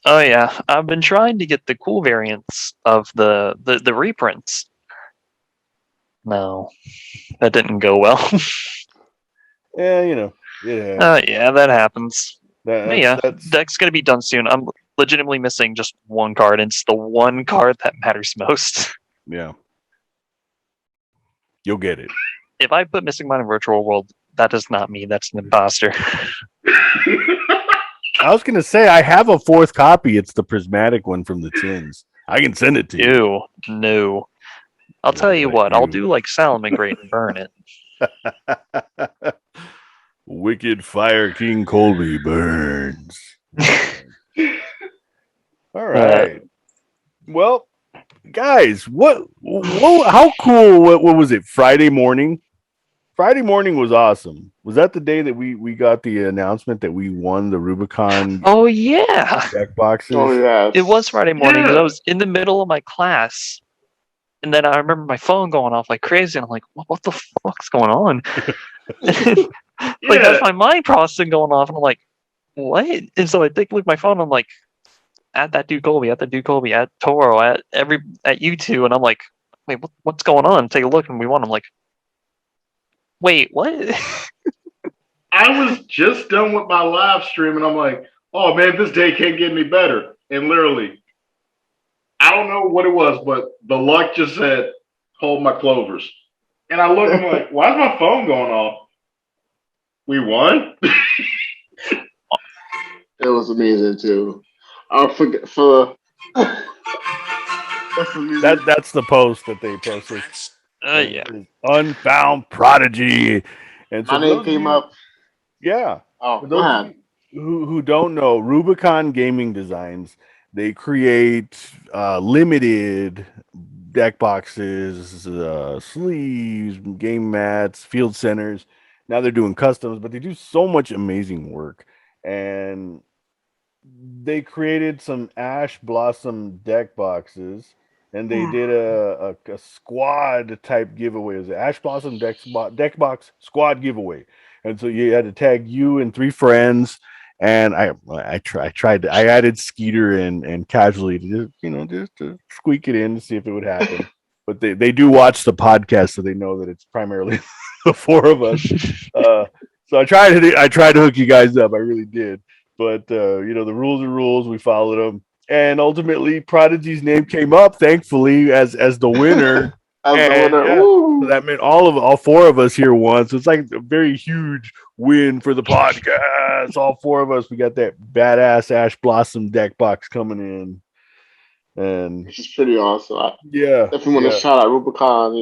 Oh yeah, I've been trying to get the cool variants of the reprints. No, that didn't go well. Yeah, yeah. Yeah, that happens. But yeah, That's deck's gonna be done soon. I'm legitimately missing just one card, and it's the one card that matters most. yeah. You'll get it. If I put Missing Mine in Virtual World, that is not me. That's an imposter. I was gonna say I have a fourth copy. It's the prismatic one from the tins. I can send it to you. Ew, no. I'll tell you what. I'll do like Salamagrate and burn it. Wicked Fire King Colby burns. All right. Well, guys, what how cool what was it? Friday morning? Friday morning was awesome. Was that the day that we got the announcement that we won the Rubicon Oh yeah, deck boxes? Oh yeah. it was Friday morning because Yeah. I was in the middle of my class, and then I remember my phone going off like crazy, and I'm like, "What the fuck's going on?" Like that's my mind processing going off, and I'm like, "What?" And so I take a look at my phone, and I'm like, "At that dude Colby, at Toro, at you two," and I'm like, "Wait, what's going on?" Take a look, and we won. I'm like, "Wait, what?" I was just done with my live stream, and I'm like, "Oh man, this day can't get any better." And literally, I don't know what it was, but the luck just said, "Hold my clovers." And I look, I'm like, "Why is my phone going off?" We won. It was amazing too. I forget for That's the post that they posted. Yeah. Unfound Prodigy. And so my name came up. Yeah. Oh, For go those of ahead. you who don't know, Rubicon Gaming Designs, they create limited deck boxes, sleeves, game mats, field centers. Now they're doing customs, but they do so much amazing work. And they created some Ash Blossom deck boxes, and they did a squad type giveaway. It was an Ash Blossom deck box squad giveaway, and so you had to tag you and 3 friends. And I tried I added Skeeter and Casually to just to squeak it in to see if it would happen. But they do watch the podcast, so they know that it's primarily the 4 of us. So I tried to hook you guys up. I really did. But the rules are rules. We followed them, and ultimately, Prodigy's name came up, thankfully, as the winner. So that meant all 4 of us here won. So it's like a very huge win for the podcast. All 4 of us, we got that badass Ash Blossom deck box coming in, and Which is pretty awesome. I yeah, definitely want to shout out Rubicon.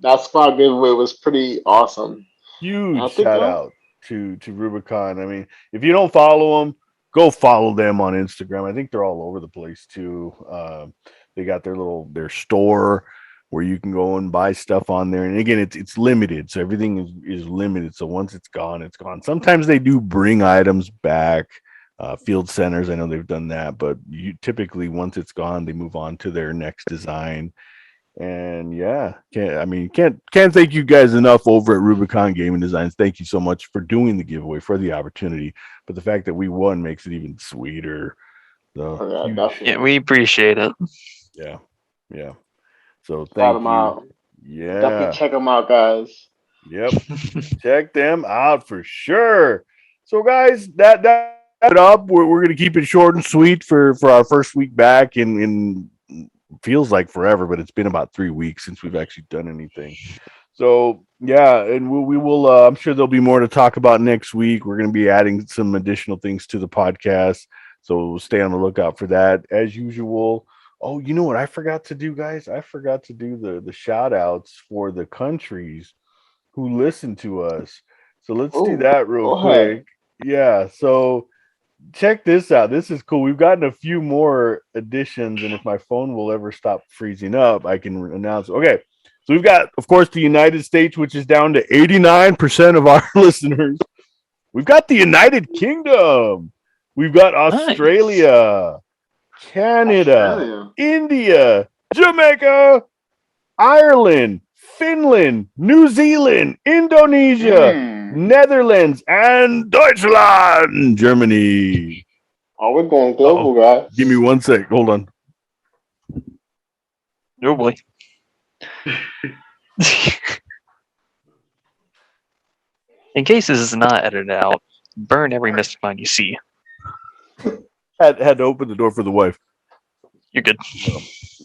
That spot giveaway was pretty awesome. huge I think shout out to Rubicon. I mean, if you don't follow them, go follow them on Instagram. I think they're all over the place too. They got their store. where you can go and buy stuff on there. And again, it's limited, so everything is limited. So once it's gone, it's gone. Sometimes they do bring items back. Field centers, I know they've done that, but you typically once it's gone, they move on to their next design. And yeah, can't thank you guys enough over at Rubicon Gaming Designs. Thank you so much for doing the giveaway, for the opportunity. But the fact that we won makes it even sweeter. So Yeah, huge. definitely. Yeah, we appreciate it. Yeah, yeah. So Shout thank them you. out. Yeah. Definitely check them out, guys. Yep. Check them out for sure. So guys, that it up. We're gonna keep it short and sweet for our first week back in feels like forever, but it's been about 3 weeks since we've actually done anything. So yeah, and we will. I'm sure there'll be more to talk about next week. We're going to be adding some additional things to the podcast, so stay on the lookout for that as usual. Oh, you know what I forgot to do, guys? I forgot to do the shout outs for the countries who listen to us. So let's do Oh, that real go ahead. quick. Yeah. So check this out. This is cool. We've gotten a few more additions, and if my phone will ever stop freezing up, I can announce. Okay, so we've got, of course, the United States, which is down to 89% of our listeners. We've got the United Kingdom. We've got Nice. Australia, Canada, Australia. India, Jamaica, Ireland, Finland, New Zealand, Indonesia, Netherlands, and Deutschland, Germany. Oh, we're going global, guys. Give me 1 sec. Hold on. Oh boy. In case this is not edited out, burn every Mystic Mine you see. Had to open the door for the wife. You're good.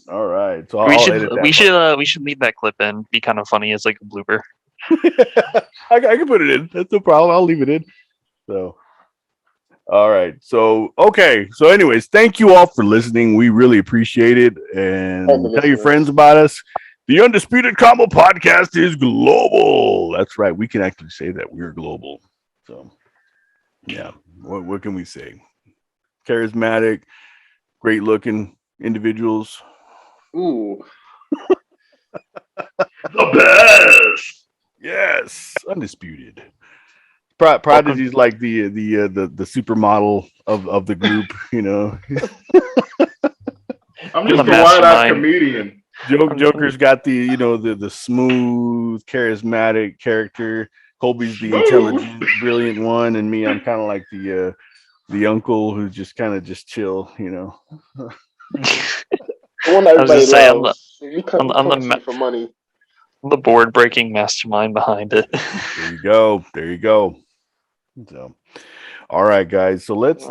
All right. So we I'll should edit that we part. should we should leave that clip in. Be kind of funny as like a blooper. I can put it in. That's no problem. I'll leave it in. So, all right. So, okay. So, anyways, thank you all for listening. We really appreciate it. And Thank you, tell your listeners. friends about us. The Undisputed Combo Podcast is global. That's right. We can actually say that we're global. So, yeah. What can we say? Charismatic, great looking individuals. Ooh. The best. Yes, undisputed. Prodigy's like the supermodel of the group, you know. I'm You're just the a wide-eyed mastermind. comedian. Joker's got the the smooth, charismatic character. Colby's the intelligent, brilliant one, and me, I'm kind of like the uncle who's just kind of just chill, you know. The one I was everybody just saying, loves. You come to you for money. the board breaking mastermind behind it. There you go. There you go. So, all right, guys. So let's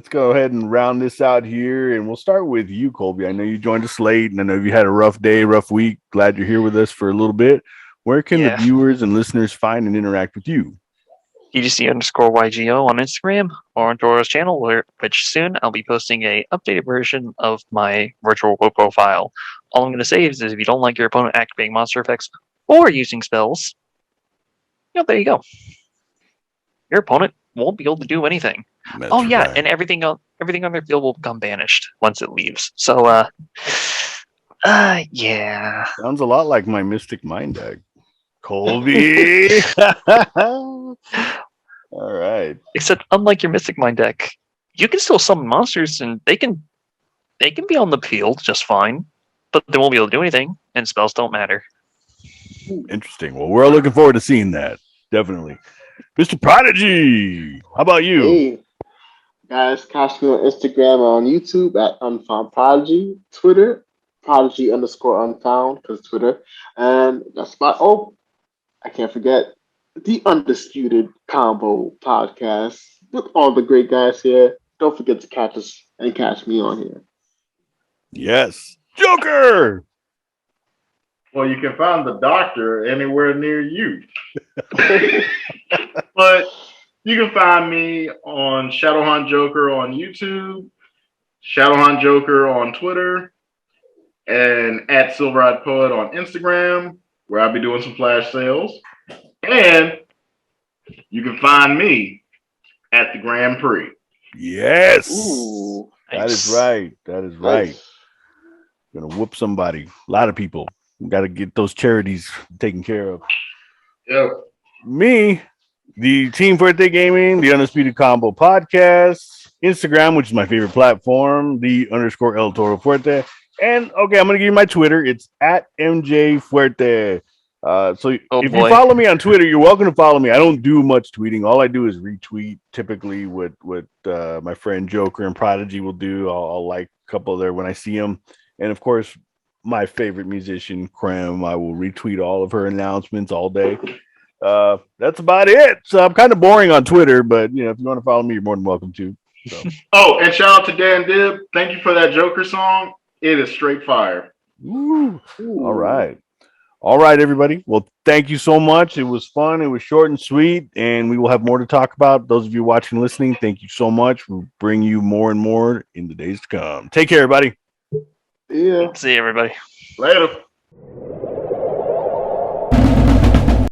go ahead and round this out here, and we'll start with you, Colby. I know you joined us late, and I know you had a rough day, rough week. Glad you're here with us for a little bit. Where can the Yeah. viewers and listeners find and interact with you? EGC_YGO on Instagram or on Doro's channel, which soon I'll be posting a updated version of my virtual quote profile. All I'm going to say is if you don't like your opponent activating monster effects or using spells, there you go. Your opponent won't be able to do anything. That's right. And everything on their field will become banished once it leaves. So, yeah. Sounds a lot like my Mystic Mind deck. Colby. All right. Except, unlike your Mystic Mind deck, you can still summon monsters, and they can be on the field just fine, but they won't be able to do anything, and spells don't matter. Interesting. Well, we're looking forward to seeing that. Definitely. Mr. Prodigy, how about you? Hey, guys, catch me on Instagram and on YouTube at Unfound Prodigy, Twitter, Prodigy_Unfound, because Twitter, and that's I can't forget the Undisputed Combo Podcast with all the great guys here. Don't forget to catch us and catch me on here. Yes. Joker! Well, you can find the doctor anywhere near you. But you can find me on Shadowhaunt Joker on YouTube, Shadowhaunt Joker on Twitter, and at Silver-Eyed Poet on Instagram, where I'll be doing some flash sales. And you can find me at the Grand Prix. Yes. Ooh, That is right. That is right. nice. Gonna whoop somebody. A lot of people. Got to get those charities taken care of. Yep. Me, the Team Fuerte Gaming, the Undisputed Combo Podcast, Instagram, which is my favorite platform, the _ El Toro Fuerte. And okay, I'm gonna give you my Twitter. It's at MJ Fuerte. So if you follow me on Twitter, you're welcome to follow me. I don't do much tweeting. All I do is retweet typically what my friend Joker and Prodigy will do. I'll like a couple there when I see them. And of course, my favorite musician, CRÈME, I will retweet all of her announcements all day. That's about it. So I'm kind of boring on Twitter, but you know, if you want to follow me, you're more than welcome to. So. Oh, and shout out to Dan Dib. Thank you for that Joker song. It is straight fire. Ooh. All right. All right, everybody. Well, thank you so much. It was fun. It was short and sweet, and we will have more to talk about. Those of you watching and listening, thank you so much. We'll bring you more and more in the days to come. Take care, everybody. Yeah. See you, everybody. Later.